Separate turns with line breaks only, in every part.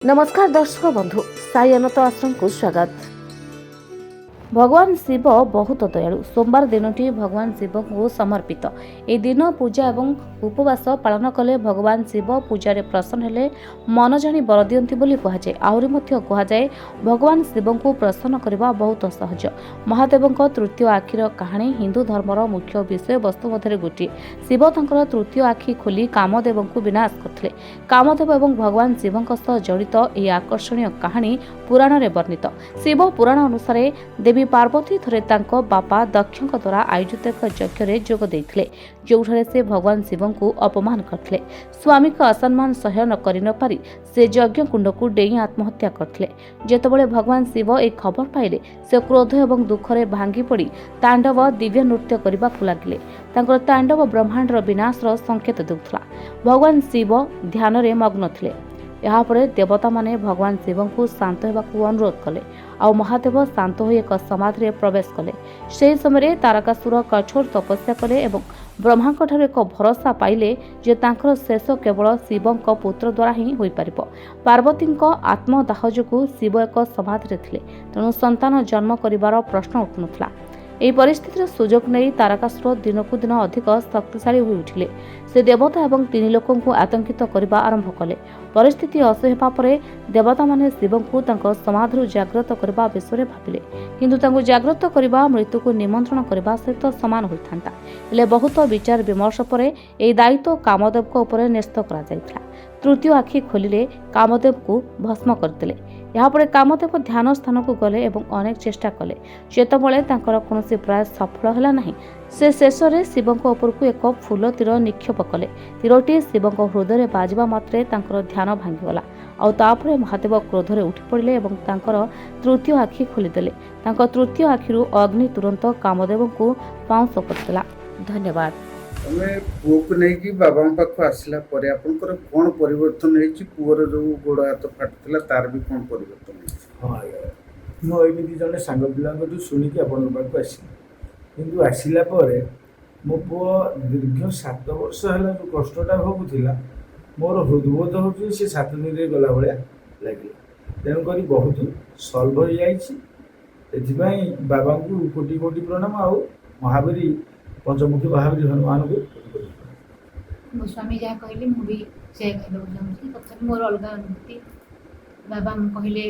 नमस्कार दर्शक बंधु साई अनंत आश्रम को स्वागत। भगवान शिव बहुत दयालु। सोमवार दिनटी भगवान शिव को समर्पित। ए दिन पूजा एवं उपवास पालन कले भगवान शिव पूजा प्रसन्न हेले मन जानी बर दियंती बोली कहुए। आहरी मध्य कहुए भगवान शिव को प्रसन्न करने बहुत सहज। महादेव तृतीय आखिर कहानी हिंदू धर्मर मुख्य विषय वस्तु मध्य गोटे। शिव तंकर तृतीय आखि खोली कामदेव को विनाश करते। कामदेव एवं भगवान शिव जड़ित यह आकर्षणीय कहानी पुराण में वर्णित। शिव पुराण अनुसार देवी पार्वती थरे तांको बापा दक्षଙ୍କ द्वारा आयोजित एक यज्ञ जोग देइथिले, जोठारे से भगवान शिव को अपमान करथिले। स्वामी को असम्मान सह्य न करि न पारि से यज्ञ कुंड को डेई आत्महत्या करथिले। जेतेबेले भगवान शिव एक खबर पाइले से क्रोध एवं दुखरे भांगी पड़ी तांडव दिव्य नृत्य करबाकू लागिले। तांकर तांडव ब्रह्मांडर विनाशर संकेत देउथला। भगवान शिव ध्यान रे मग्न थिले। यापरे देवता माने भगवान शिव को शांत होगाकू अनुरोध कले। आउ महादेव शांत हो एक समाधि में प्रवेश कले। से समय तारकासुर कठोर तपस्या कले एवं ब्रह्मा एक भरोसा पाइले जे तांकर शेष केवल शिव पुत्र द्वारा ही होई परिबो। पार्वती आत्मदाह जोगु शिव एक समाधि रे थिले, तेणु संतान जन्म करिवार प्रश्न उठुनथला। ଏହି ପରିସ୍ଥିତିର ସୁଯୋଗ ନେଇ ତାରକାସୁର ଦିନକୁ ଦିନ ଅଧିକ ଶକ୍ତିଶାଳୀ ହୋଇ ଉଠିଲେ। ସେ ଦେବତା ଏବଂ ତିନି ଲୋକଙ୍କୁ ଆତଙ୍କିତ କରିବା ଆରମ୍ଭ କଲେ। ପରିସ୍ଥିତି ଅସହ୍ୟ ହେବା ପରେ ଦେବତାମାନେ ଶିବଙ୍କୁ ତାଙ୍କ ସମାଧିରୁ ଜାଗ୍ରତ କରିବା ବିଷୟରେ ଭାବିଲେ, କିନ୍ତୁ ତାଙ୍କୁ ଜାଗ୍ରତ କରିବା ମୃତ୍ୟୁକୁ ନିମନ୍ତ୍ରଣ କରିବା ସହିତ ସମାନ ହୋଇଥାନ୍ତା। ହେଲେ ବହୁତ ବିଚାର ବିମର୍ଶ ପରେ ଏହି ଦାୟିତ୍ୱ କାମଦେବଙ୍କ ଉପରେ ନ୍ୟସ୍ତ କରାଯାଇଥିଲା। ତୃତୀୟ ଆଖି ଖୋଲିଲେ କାମଦେବଙ୍କୁ ଭସ୍ମ କରିଦେଲେ। यापर कामदेव ध्यान स्थान को गले एवं अनेक चेष्टा कले, जेतबले तांकर कोनोसी प्रयास सफल होला नहीं। से शेष में शिव उपरकू एक फूल तीर निक्षेप कले। तीरटी शिव हृदय बाजिबा मात्रे तांकर ध्यान भांगीगला। आउ तापरे महादेव क्रोधरे उठी पड़िले एवं तांकर तृतीय आखि खोलिदेले। तांकर तृतीय आखिरु अग्नि तुरंत कामदेव को पाउंस करदेला। धन्यवाद।
तमे पुओ को नहीं बाबा पाख आसला परे आपनकर कोन परिवर्तन हेछि? पुओर जो गोड़ हाथ फाटुतला तार भी कोन परिवर्तन हेछि?
हां मो एमिति जने सांग पिलांग जो सुनी कि आपन पाख आसी, किंतु आसिला परे मो पुओ दीर्घ 7 वर्ष हला जो कष्टटा भोगुथिला मोर हृदबोध होछि से 7 दिन रे गला भलिया लागिला। तेनु करी बहुत सॉल्व हो जाईछि। एथिबाई बाबा को कोटि कोटि प्रणाम। आउ महावीर पंचमुखी महावीर हनुमान को
मो स्वामी जहाँ कहले मुझे से कहना चाहूँगी। तथा मोर अलग अनुभूति बाबा कहले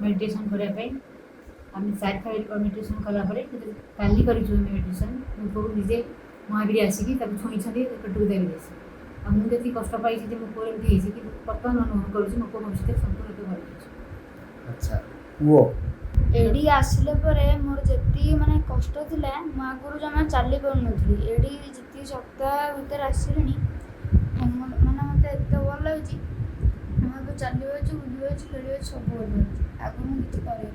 मेडिटेशन करने आम सात मेडिटेशन कलापर काली कर मेडिटेशन मो निजे महावीर आसिक छुई पेटू देवी आ मुझे कष्ट पाई मो पुओ एमती कि बर्तमान अनुभव करुँच मो पुओ भविष्य संपूर्ण भल।
अच्छा पुओ
एडी आसिले परे मोर जेती माने कष्ट थिला मो आगुरु जमा चाली पाउ नथली। एडी जेती सप्ताह भीतर आसिलेनी माने मते एते भल लागछि। हम तो चाली होछि, बुद्धि होछि, खेली होछि, सब भल होछि। आगु मु किछि करै